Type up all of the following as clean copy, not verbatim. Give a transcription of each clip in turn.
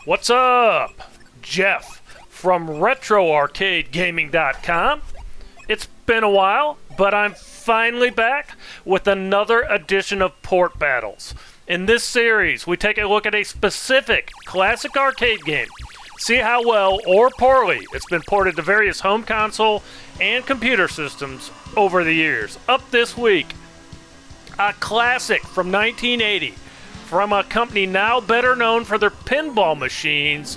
What's up? Jeff from RetroArcadeGaming.com. It's been a while, but I'm finally back with another edition of Port Battles. In this series, we take a look at a specific classic arcade game, see how well or poorly it's been ported to various home console and computer systems over the years. Up this week, a classic from 1980 from a company now better known for their pinball machines,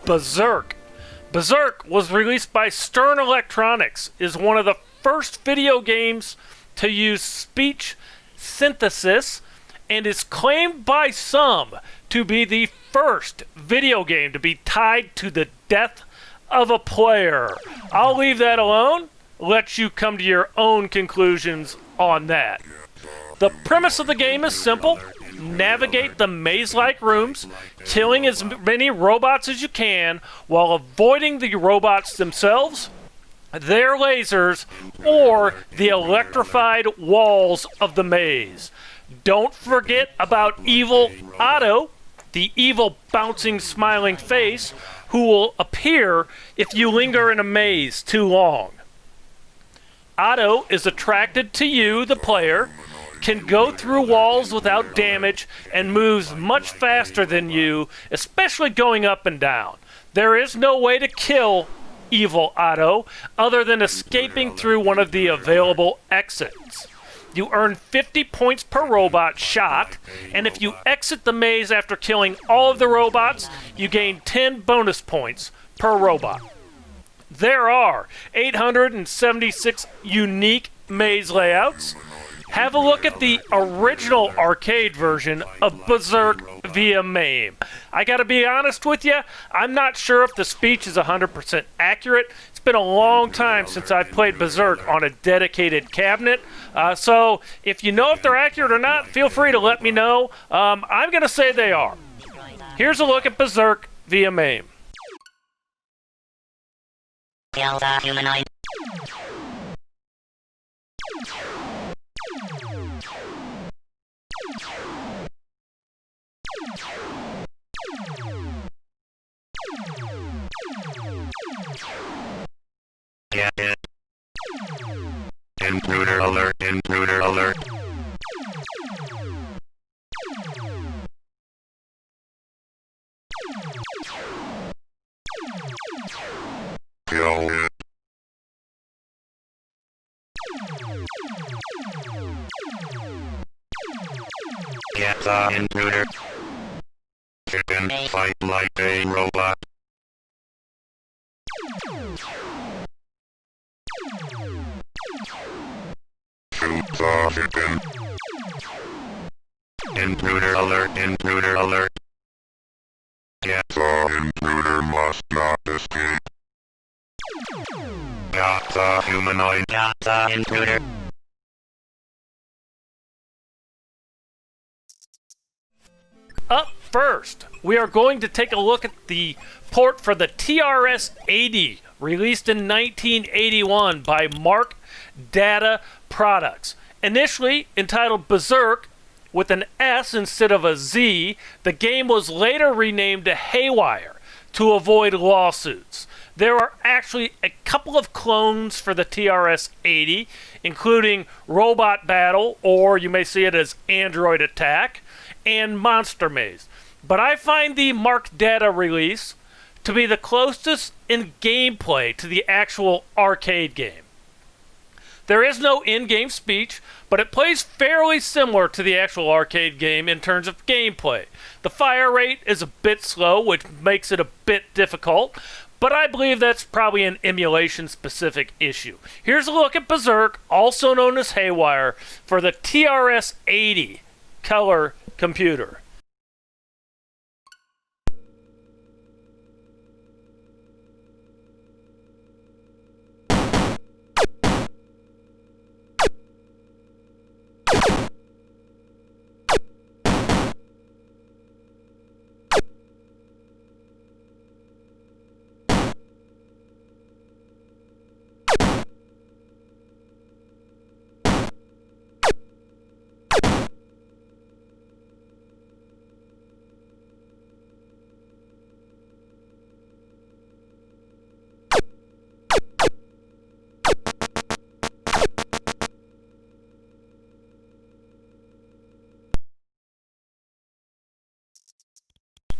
Berzerk. Berzerk was released by Stern Electronics, is one of the first video games to use speech synthesis, and is claimed by some to be the first video game to be tied to the death of a player. I'll leave that alone, let you come to your own conclusions on that. The premise of the game is simple. Navigate the maze-like rooms, killing as many robots as you can while avoiding the robots themselves, their lasers, or the electrified walls of the maze. Don't forget about Evil Otto, the evil bouncing smiling face, who will appear if you linger in a maze too long. Otto is attracted to you, the player, can go through walls without damage, and moves much faster than you, especially going up and down. There is no way to kill Evil Otto other than escaping through one of the available exits. You earn 50 points per robot shot, and if you exit the maze after killing all of the robots, you gain 10 bonus points per robot. There are 876 unique maze layouts. Have a look at the original arcade version of Berzerk VE MAME. I gotta be honest with you, I'm not sure if the speech is 100% accurate. It's been a long time since I've played Berzerk on a dedicated cabinet. So if you know if they're accurate or not, feel free to let me know. I'm gonna say they are. Here's a look at Berzerk VE MAME. Delta humanoid. Get it. Intruder alert, intruder alert. Kill it. Get the intruder. Chicken fight like a robot. Shoot the chicken. Intruder alert, intruder alert. Get the intruder must not escape. Got the humanoid, got the intruder. Up first, we are going to take a look at the port for the TRS-80, released in 1981 by Mark Data Products. Initially entitled Berzerk with an S instead of a Z, the game was later renamed to Haywire to avoid lawsuits. There are actually a couple of clones for the TRS-80, including Robot Battle, or you may see it as Android Attack, and Monster Maze. But I find the Mark Data release to be the closest in gameplay to the actual arcade game. There is no in-game speech, but it plays fairly similar to the actual arcade game in terms of gameplay. The fire rate is a bit slow, which makes it a bit difficult, but I believe that's probably an emulation-specific issue. Here's a look at Berzerk, also known as Haywire, for the TRS-80 color computer.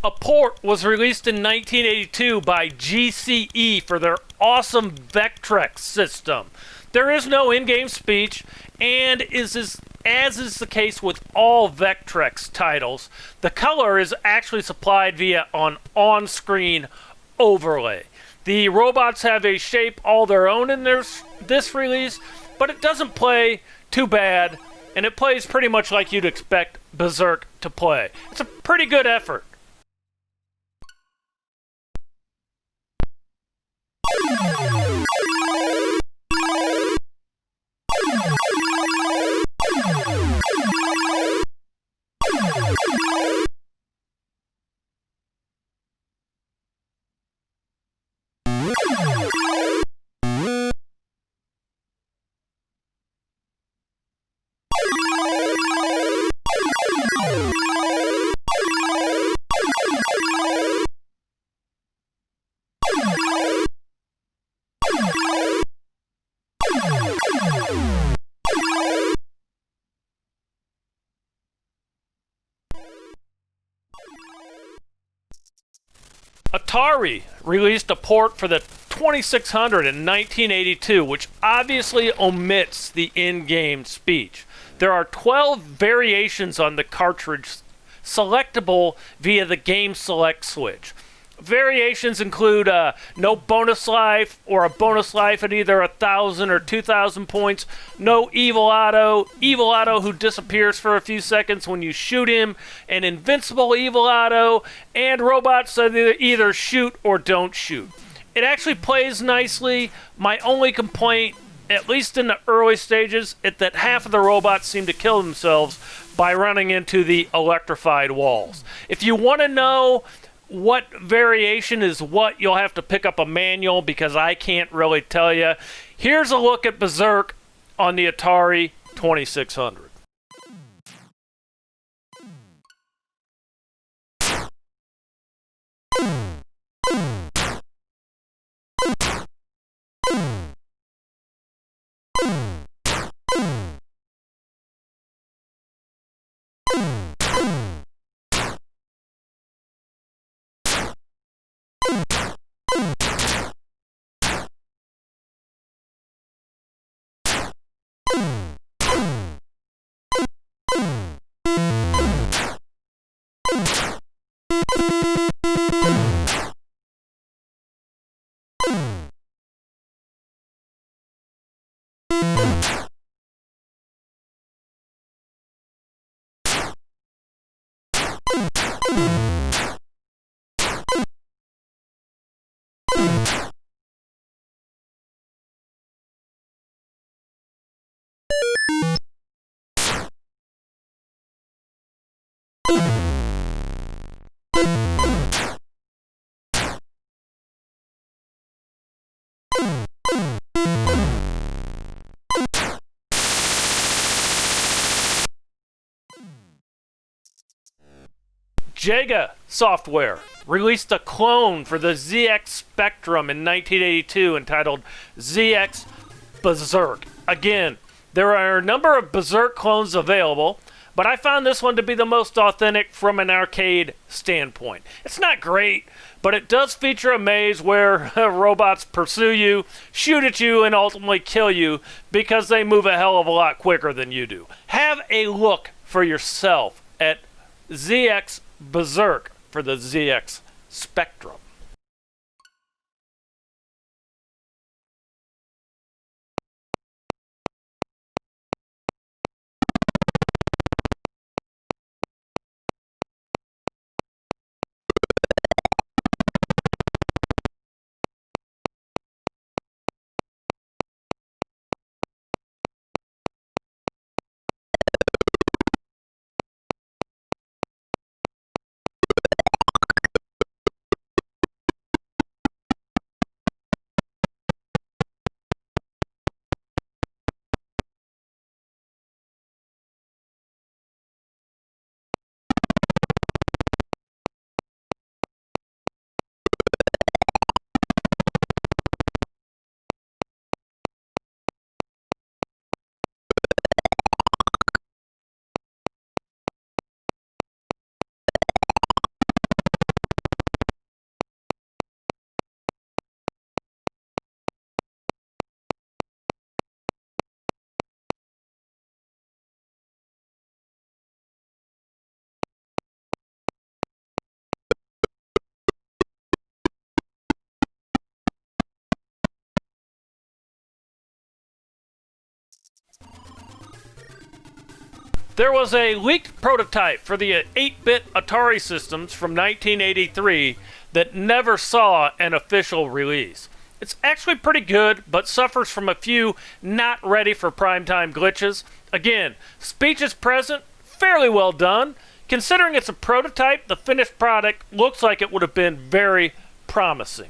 A port was released in 1982 by GCE for their awesome Vectrex system. There is no in-game speech, and as is the case with all Vectrex titles, the color is actually supplied via an on-screen overlay. The robots have a shape all their own in this release, but it doesn't play too bad, and it plays pretty much like you'd expect Berzerk to play. It's a pretty good effort. Atari released a port for the 2600 in 1982, which obviously omits the in-game speech. There are 12 variations on the cartridge selectable via the game select switch. Variations include no bonus life, or a bonus life at either 1,000 or 2,000 points, no Evil Otto who disappears for a few seconds when you shoot him, an invincible Evil Otto, and robots that either shoot or don't shoot. It actually plays nicely. My only complaint, at least in the early stages, is that half of the robots seem to kill themselves by running into the electrified walls. If you want to know what variation is what, you'll have to pick up a manual because I can't really tell you. Here's a look at Berzerk on the Atari 2600. Sega Software released a clone for the ZX Spectrum in 1982 entitled ZX Berzerk. Again, there are a number of Berzerk clones available, but I found this one to be the most authentic from an arcade standpoint. It's not great, but it does feature a maze where robots pursue you, shoot at you, and ultimately kill you because they move a hell of a lot quicker than you do. Have a look for yourself at ZX Berzerk for the ZX Spectrum. There was a leaked prototype for the 8-bit Atari systems from 1983 that never saw an official release. It's actually pretty good, but suffers from a few not ready for primetime glitches. Again, speech is present, fairly well done. Considering it's a prototype, the finished product looks like it would have been very promising.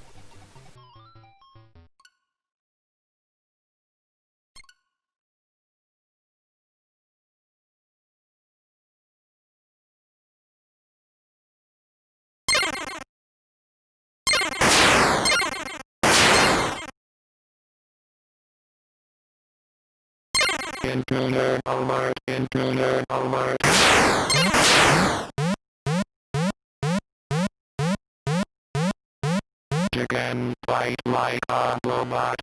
Intruder alert, intruder alert. Chicken, fight like a robot.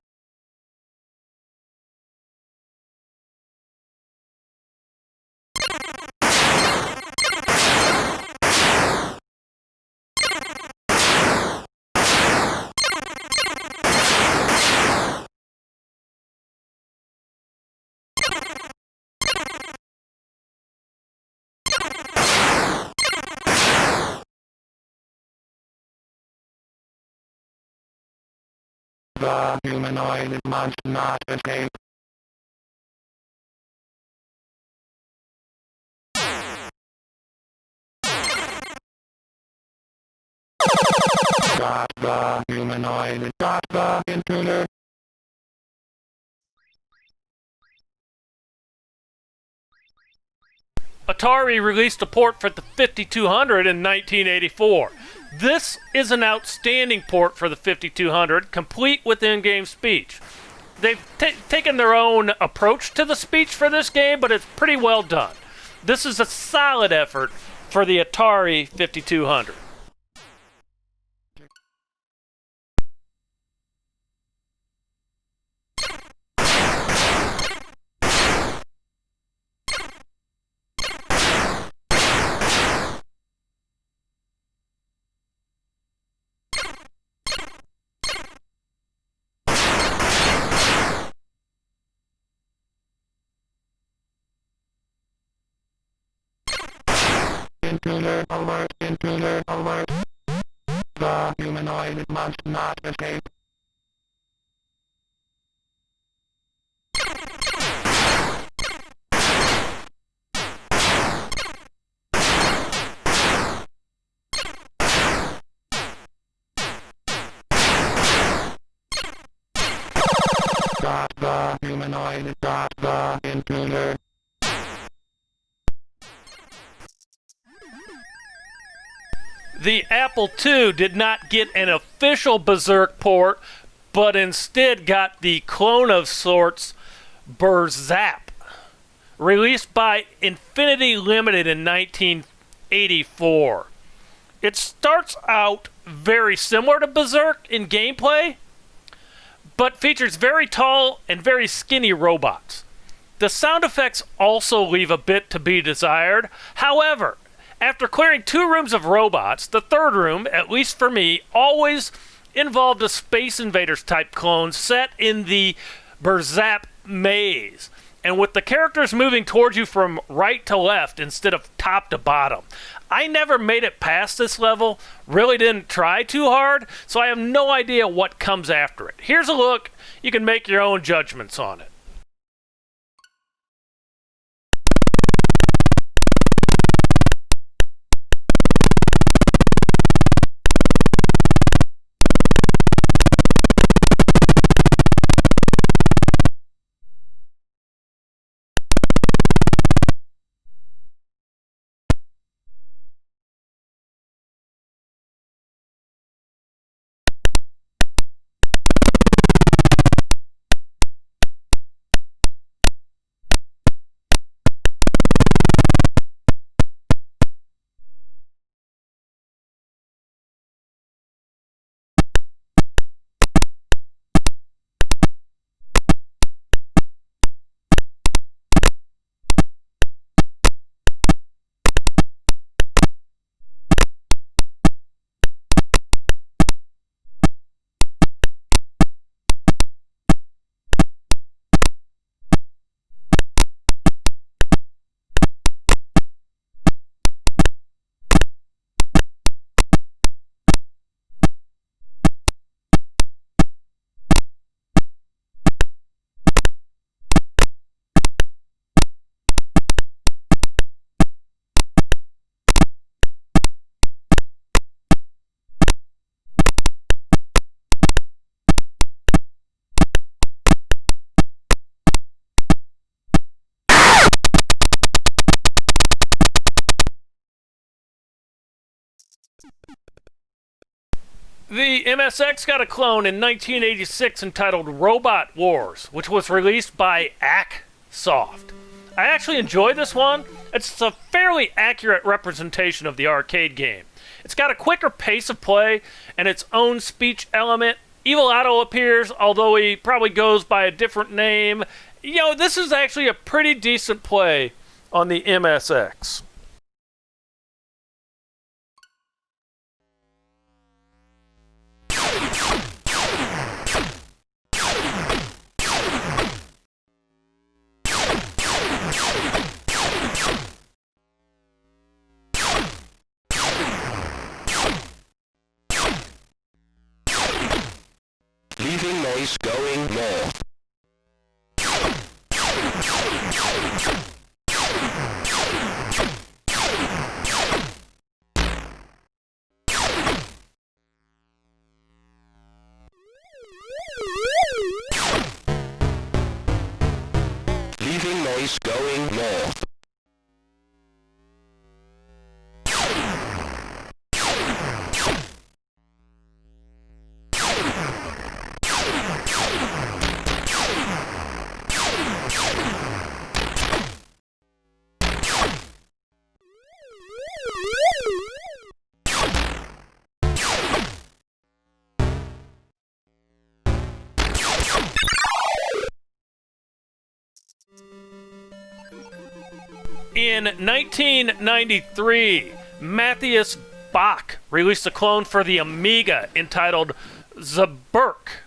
The humanoid must not escape. Got the humanoid, got the intruder. Atari released a port for the 5200 in 1984. This is an outstanding port for the 5200, complete with in-game speech. They've taken their own approach to the speech for this game, but it's pretty well done. This is a solid effort for the Atari 5200. Intruder alert, intruder alert. The humanoid must not escape. Got the humanoid, got the intruder. The Apple II did not get an official Berzerk port, but instead got the clone of sorts, Berzap, released by Infinity Limited in 1984. It starts out very similar to Berzerk in gameplay, but features very tall and very skinny robots. The sound effects also leave a bit to be desired. However, after clearing 2 rooms of robots, the third room, at least for me, always involved a Space Invaders type clone set in the Berzap maze, and with the characters moving towards you from right to left instead of top to bottom. I never made it past this level, really didn't try too hard, so I have no idea what comes after it. Here's a look, you can make your own judgments on it. The MSX got a clone in 1986 entitled Robot Wars, which was released by Soft. I actually enjoyed this one. It's a fairly accurate representation of the arcade game. It's got a quicker pace of play and its own speech element. Evil Otto appears, although he probably goes by a different name. You know, this is actually a pretty decent play on the MSX. Leaving noise going north. Leaving noise going north. In 1993, Matthias Bach released a clone for the Amiga entitled Zerberk.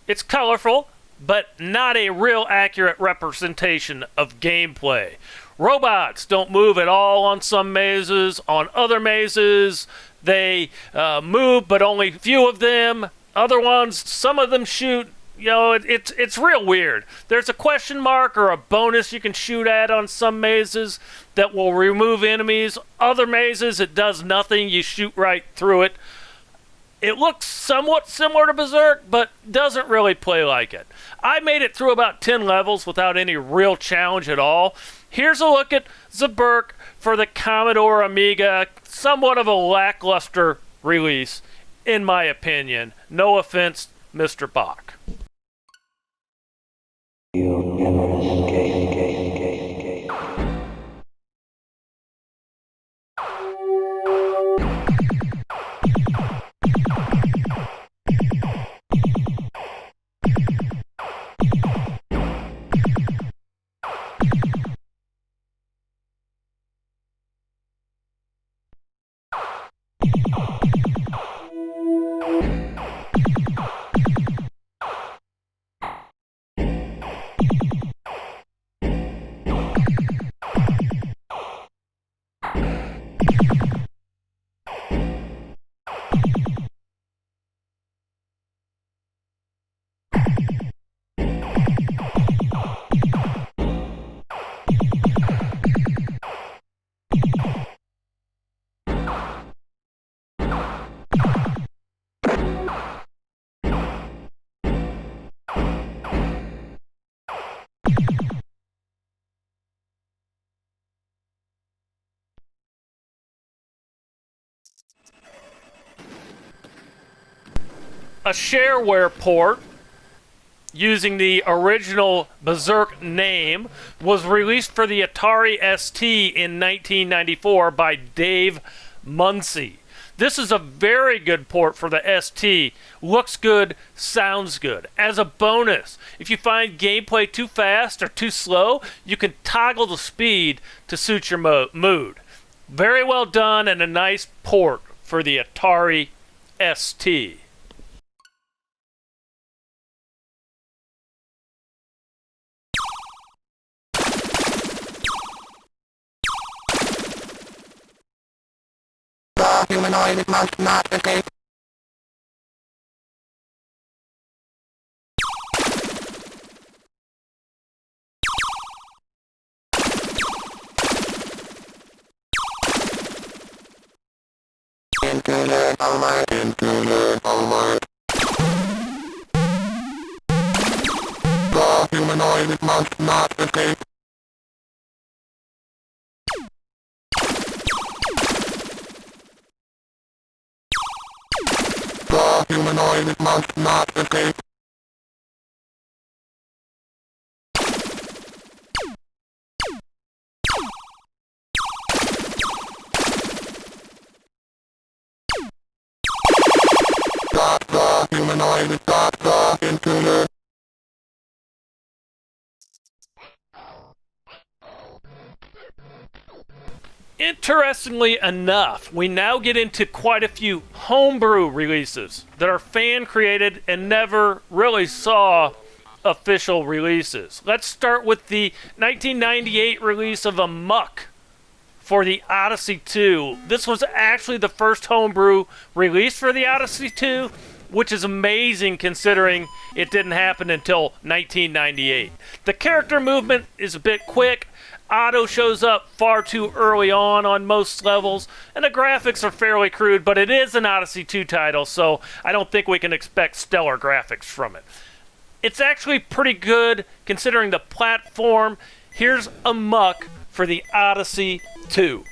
It's colorful, but not a real accurate representation of gameplay. Robots don't move at all on some mazes. On other mazes, they move, but only few of them. Other ones, some of them shoot. You know, it's real weird. There's a question mark or a bonus you can shoot at on some mazes that will remove enemies. Other mazes, it does nothing. You shoot right through it. It looks somewhat similar to Berzerk, but doesn't really play like it. I made it through about 10 levels without any real challenge at all. Here's a look at Zerberk for the Commodore Amiga. Somewhat of a lackluster release, in my opinion. No offense, Mr. Bach. You'll never escape. A shareware port using the original Berzerk name was released for the Atari ST in 1994 by Dave Munsey. This is a very good port for the ST. Looks good, sounds good. As a bonus, if you find gameplay too fast or too slow, you can toggle the speed to suit your mood. Very well done and a nice port for the Atari ST. Humanoid must not escape. Intruder alert. Intruder alert. The humanoid must not escape. humanoid must not escape. Stop the humanoid, stop the intruder. Interestingly enough, we now get into quite a few homebrew releases that are fan created and never really saw official releases. Let's start with the 1998 release of Amok for the Odyssey 2. This was actually the first homebrew release for the Odyssey 2, which is amazing considering it didn't happen until 1998. The character movement is a bit quick. Otto shows up far too early on most levels, and the graphics are fairly crude, but it is an Odyssey 2 title, so I don't think we can expect stellar graphics from it. It's actually pretty good considering the platform. Here's Amok for the Odyssey 2.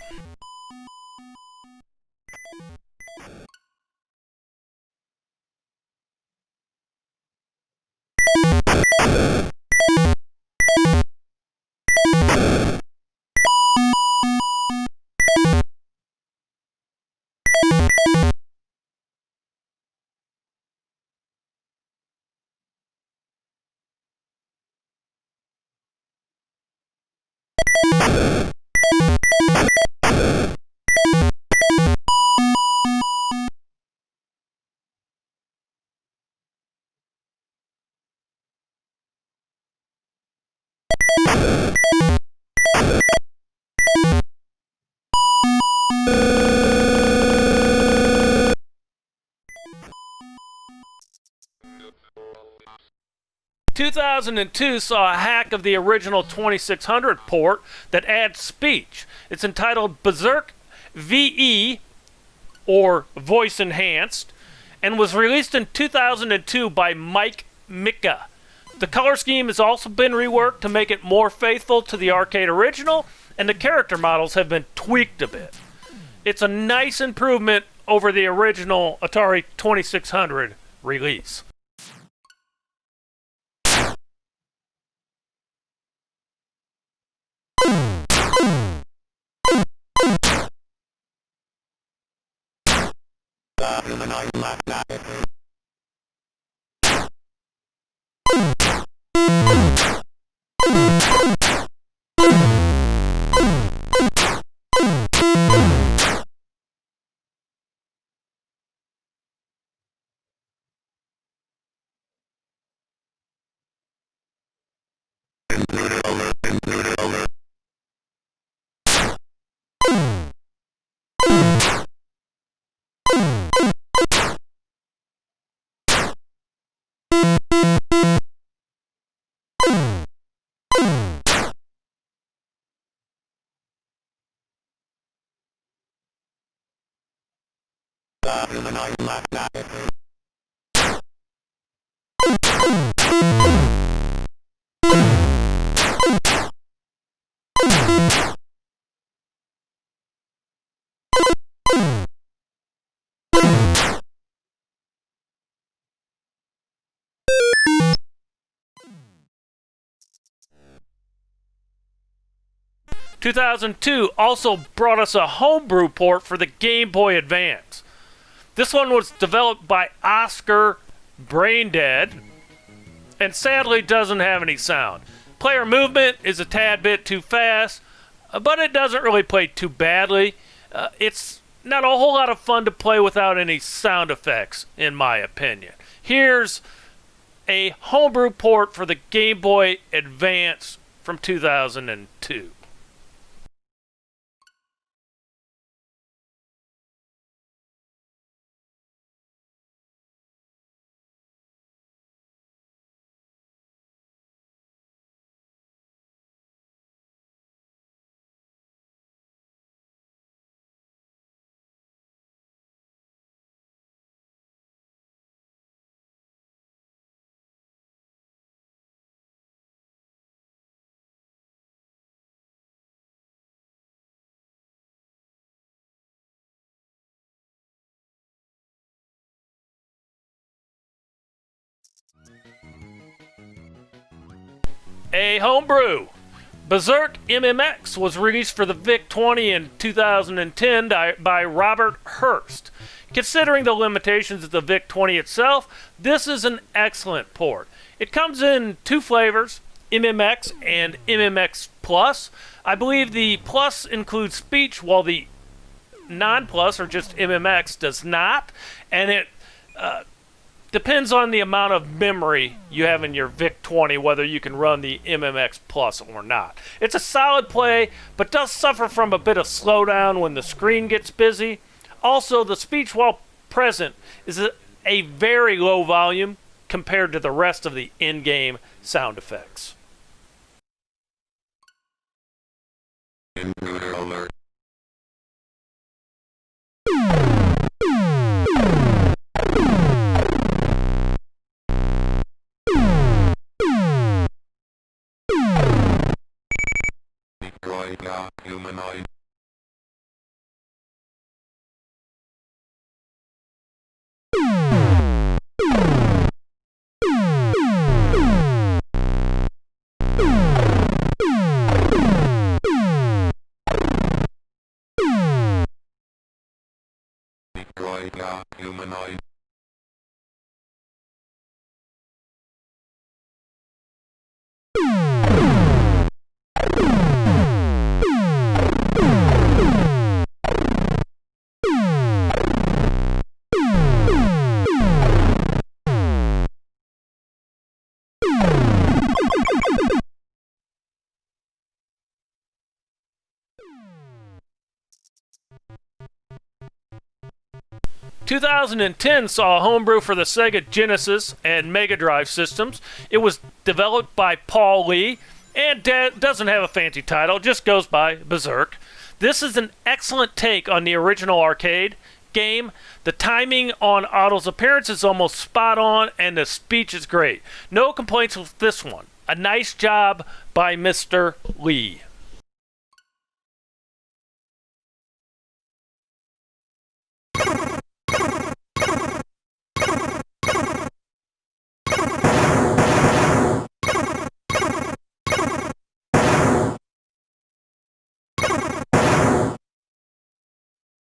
...2002 saw a hack of the original 2600 port that adds speech. It's entitled Berzerk VE, or Voice Enhanced, and was released in 2002 by Mike Mika. The color scheme has also been reworked to make it more faithful to the arcade original, and the character models have been tweaked a bit. It's a nice improvement over the original Atari 2600 release. The humanoid must not escape. 2002 also brought us a homebrew port for the Game Boy Advance. This one was developed by Oscar Braindead, and sadly doesn't have any sound. Player movement is a tad bit too fast, but it doesn't really play too badly. It's not a whole lot of fun to play without any sound effects, in my opinion. Here's a homebrew port for the Game Boy Advance from 2002. A homebrew. Berzerk MMX was released for the VIC-20 in 2010 by Robert Hurst. Considering the limitations of the VIC-20 itself, this is an excellent port. It comes in two flavors, MMX and MMX Plus. I believe the Plus includes speech, while the non-Plus, or just MMX, does not. And it depends on the amount of memory you have in your VIC-20, whether you can run the MMX Plus or not. It's a solid play, but does suffer from a bit of slowdown when the screen gets busy. Also, the speech, while present, is a very low volume compared to the rest of the in-game sound effects. Intruder alert. Destroy the humanoid. Destroy the humanoid. 2010 saw a homebrew for the Sega Genesis and Mega Drive systems. It was developed by Paul Lee and doesn't have a fancy title, just goes by Berzerk. This is an excellent take on the original arcade game. The timing on Otto's appearance is almost spot on, and the speech is great. No complaints with this one. A nice job by Mr. Lee.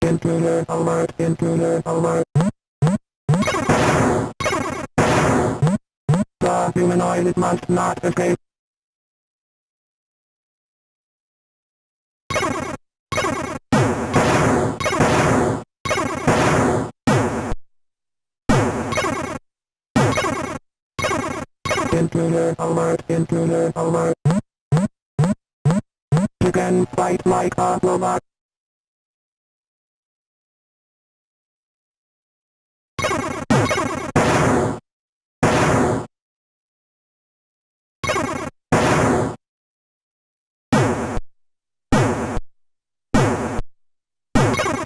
Intruder alert, intruder alert. The humanoid must not escape. Intruder alert, intruder alert. You can fight like a robot.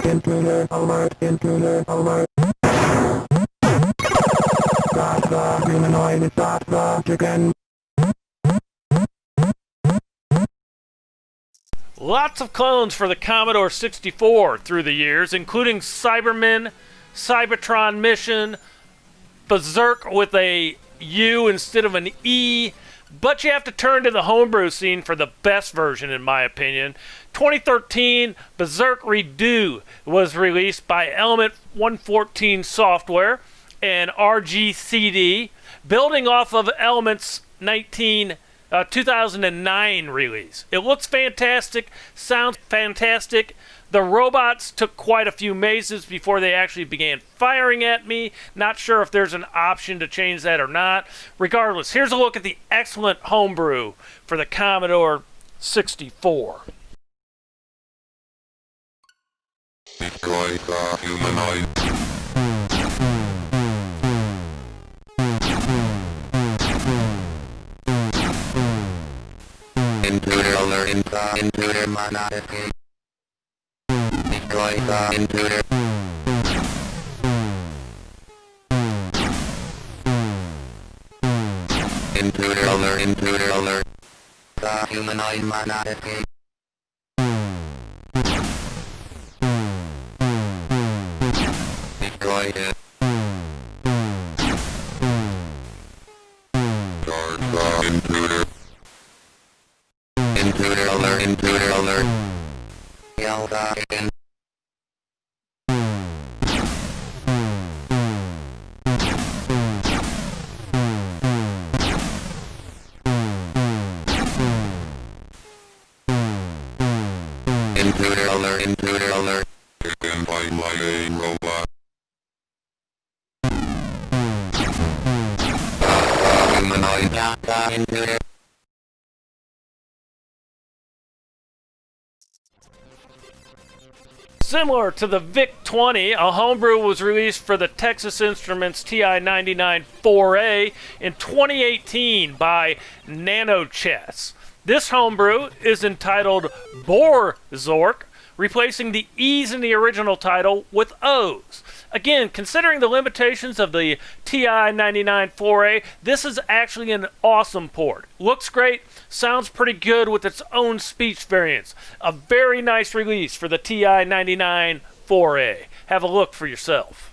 Intruder alert, intruder alert. Got the humanoid, got the chicken. Lots of clones for the Commodore 64 through the years, including Cybermen, Cybertron Mission, Berzerk with a U instead of an E, but you have to turn to the homebrew scene for the best version, in my opinion. 2013, Berzerk Redux was released by Element 114 Software and RGCD, building off of Element's 2009 release. It looks fantastic, sounds fantastic. The robots took quite a few mazes before they actually began firing at me. Not sure if there's an option to change that or not. Regardless, here's a look at the excellent homebrew for the Commodore 64. Destroy the humanoid. Intruder alert, intruder must not escape. Destroy the intruder. Intruder alert, intruder alert. The humanoid must not escape. Destroy it. Charge the intruder. fight like a robot. Humanoid. Similar to the VIC-20, a homebrew was released for the Texas Instruments TI-99 4A in 2018 by NanoChess. This homebrew is entitled Borzork, replacing the E's in the original title with O's. Again, considering the limitations of the TI-99 4A, this is actually an awesome port. Looks great, sounds pretty good with its own speech variants. A very nice release for the TI-99 4A. Have a look for yourself.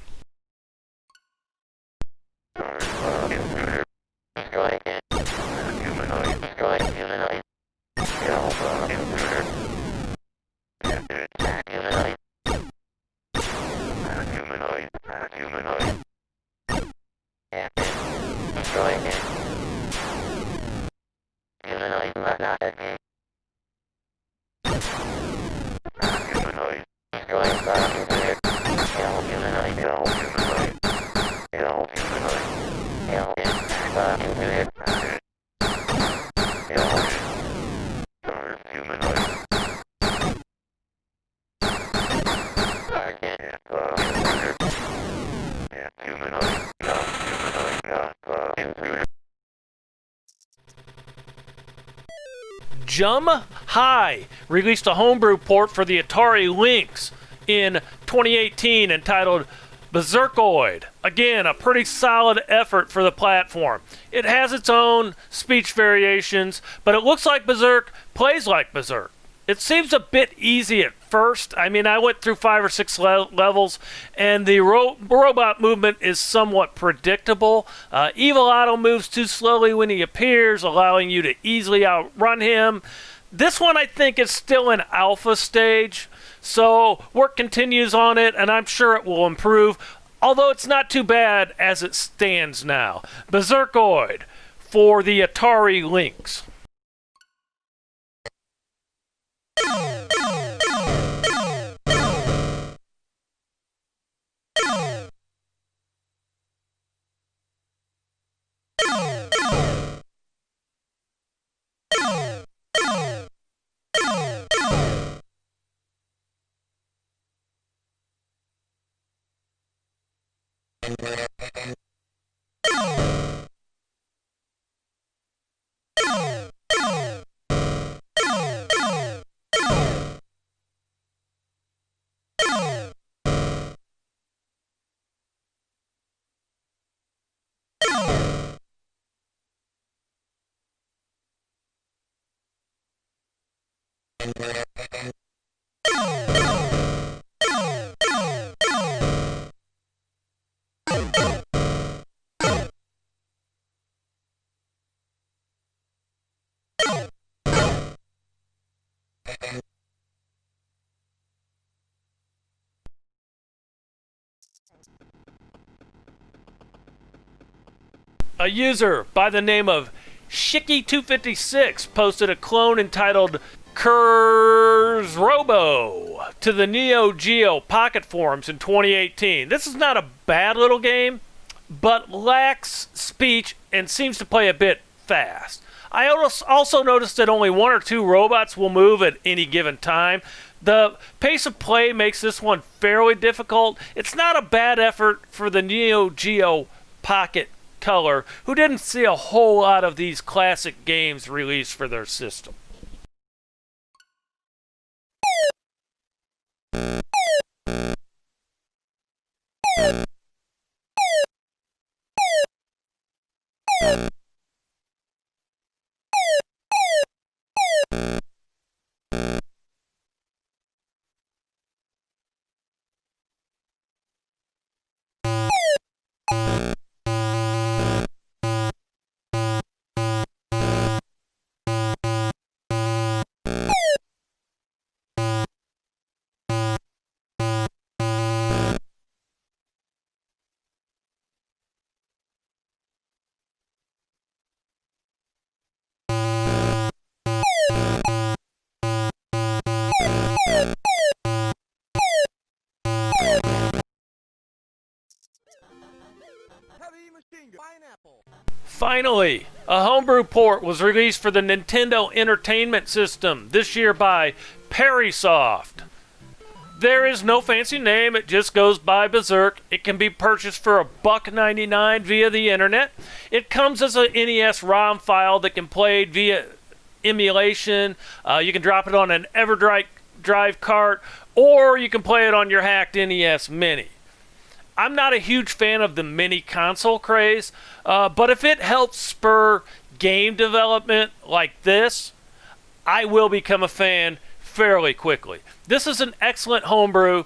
Jum High released a homebrew port for the Atari Lynx in 2018 entitled Berzerkoid. Again, a pretty solid effort for the platform. It has its own speech variations, but it looks like Berserk plays like Berserk. It seems a bit easy at first. I mean, I went through 5 or 6 levels, and the robot movement is somewhat predictable. Evil Otto moves too slowly when he appears, allowing you to easily outrun him. This one, I think, is still in alpha stage, so work continues on it, and I'm sure it will improve, although it's not too bad as it stands now. Berzerkoid for the Atari Lynx. A user by the name of Shiki256 posted a clone entitled Krezrobo to the Neo Geo Pocket forums in 2018. This is not a bad little game, but lacks speech and seems to play a bit fast. I also noticed that only 1 or 2 robots will move at any given time. The pace of play makes this one fairly difficult. It's not a bad effort for the Neo Geo Pocket Color, who didn't see a whole lot of these classic games released for their system. Finally, a homebrew port was released for the Nintendo Entertainment System this year by Parisoft. There is no fancy name, it just goes by Berzerk. It can be purchased for $1.99 via the internet. It comes as a NES ROM file that can play via emulation. You can drop it on an EverDrive cart, or you can play it on your hacked NES Mini. I'm not a huge fan of the mini console craze, but if it helps spur game development like this, I will become a fan fairly quickly. This is an excellent homebrew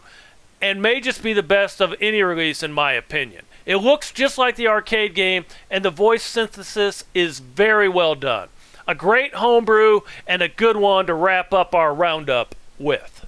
and may just be the best of any release in my opinion. It looks just like the arcade game and the voice synthesis is very well done. A great homebrew and a good one to wrap up our roundup with.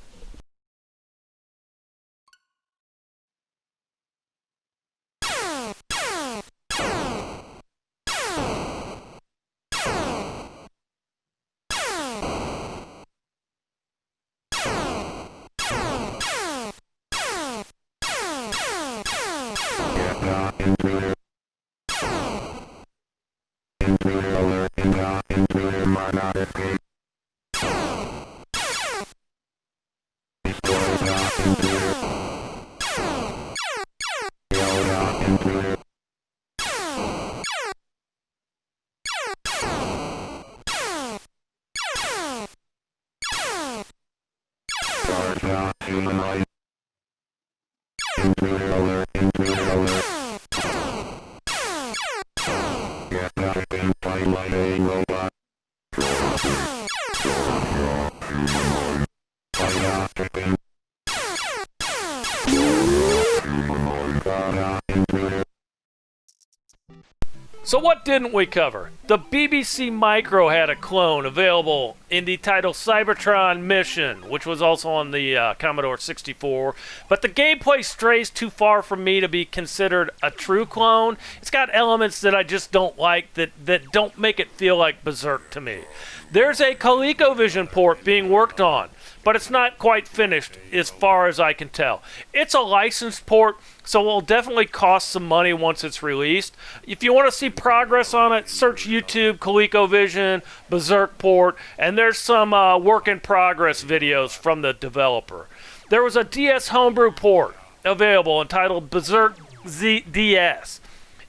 So what didn't we cover? The BBC Micro had a clone available in the title Cybertron Mission, which was also on the Commodore 64, but the gameplay strays too far from me to be considered a true clone. It's got elements that I just don't like that don't make it feel like Berzerk to me. There's a ColecoVision port being worked on, but it's not quite finished as far as I can tell. It's a licensed port, so it will definitely cost some money once it's released. If you want to see progress on it, search YouTube, ColecoVision, Berzerk port, and there's some work in progress videos from the developer. There was a DS homebrew port available entitled Berzerk DS.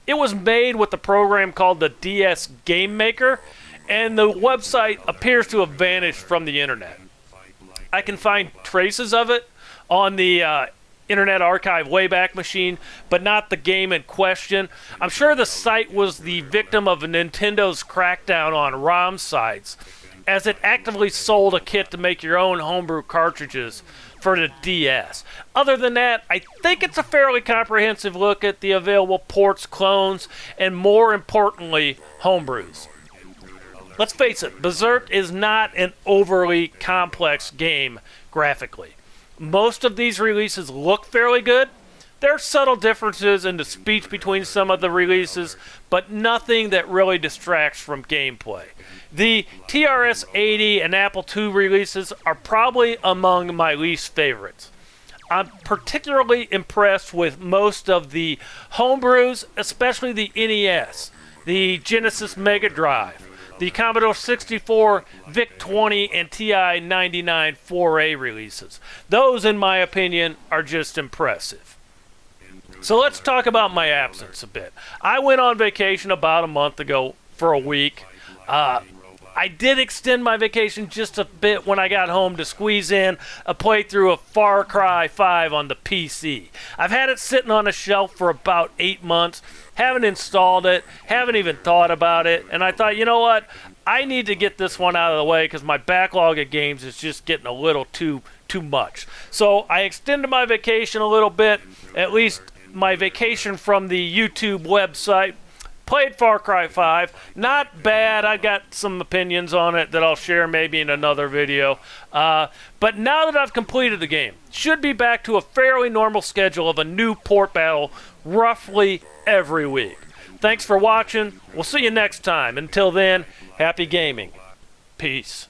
It was made with a program called the DS Game Maker, and the website appears to have vanished from the internet. I can find traces of it on the Internet Archive Wayback Machine, but not the game in question. I'm sure the site was the victim of Nintendo's crackdown on ROM sites, as it actively sold a kit to make your own homebrew cartridges for the DS. Other than that, I think it's a fairly comprehensive look at the available ports, clones, and more importantly, homebrews. Let's face it, Berzerk is not an overly complex game graphically. Most of these releases look fairly good. There are subtle differences in the speech between some of the releases, but nothing that really distracts from gameplay. The TRS-80 and Apple II releases are probably among my least favorites. I'm particularly impressed with most of the homebrews, especially the NES, the Genesis Mega Drive, the Commodore 64, VIC-20, and TI-99 4A releases. Those, in my opinion, are just impressive. So let's talk about my absence a bit. I went on vacation about a month ago for a week. I did extend my vacation just a bit when I got home to squeeze in a playthrough of Far Cry 5 on the PC. I've had it sitting on a shelf for about 8 months, haven't installed it, haven't even thought about it, and I thought, you know what, I need to get this one out of the way because my backlog of games is just getting a little too much. So I extended my vacation a little bit, at least my vacation from the YouTube website. Played Far Cry 5. Not bad. I got some opinions on it that I'll share maybe in another video. But now that I've completed the game, should be back to a fairly normal schedule of a new port battle roughly every week. Thanks for watching. We'll see you next time. Until then, happy gaming. Peace.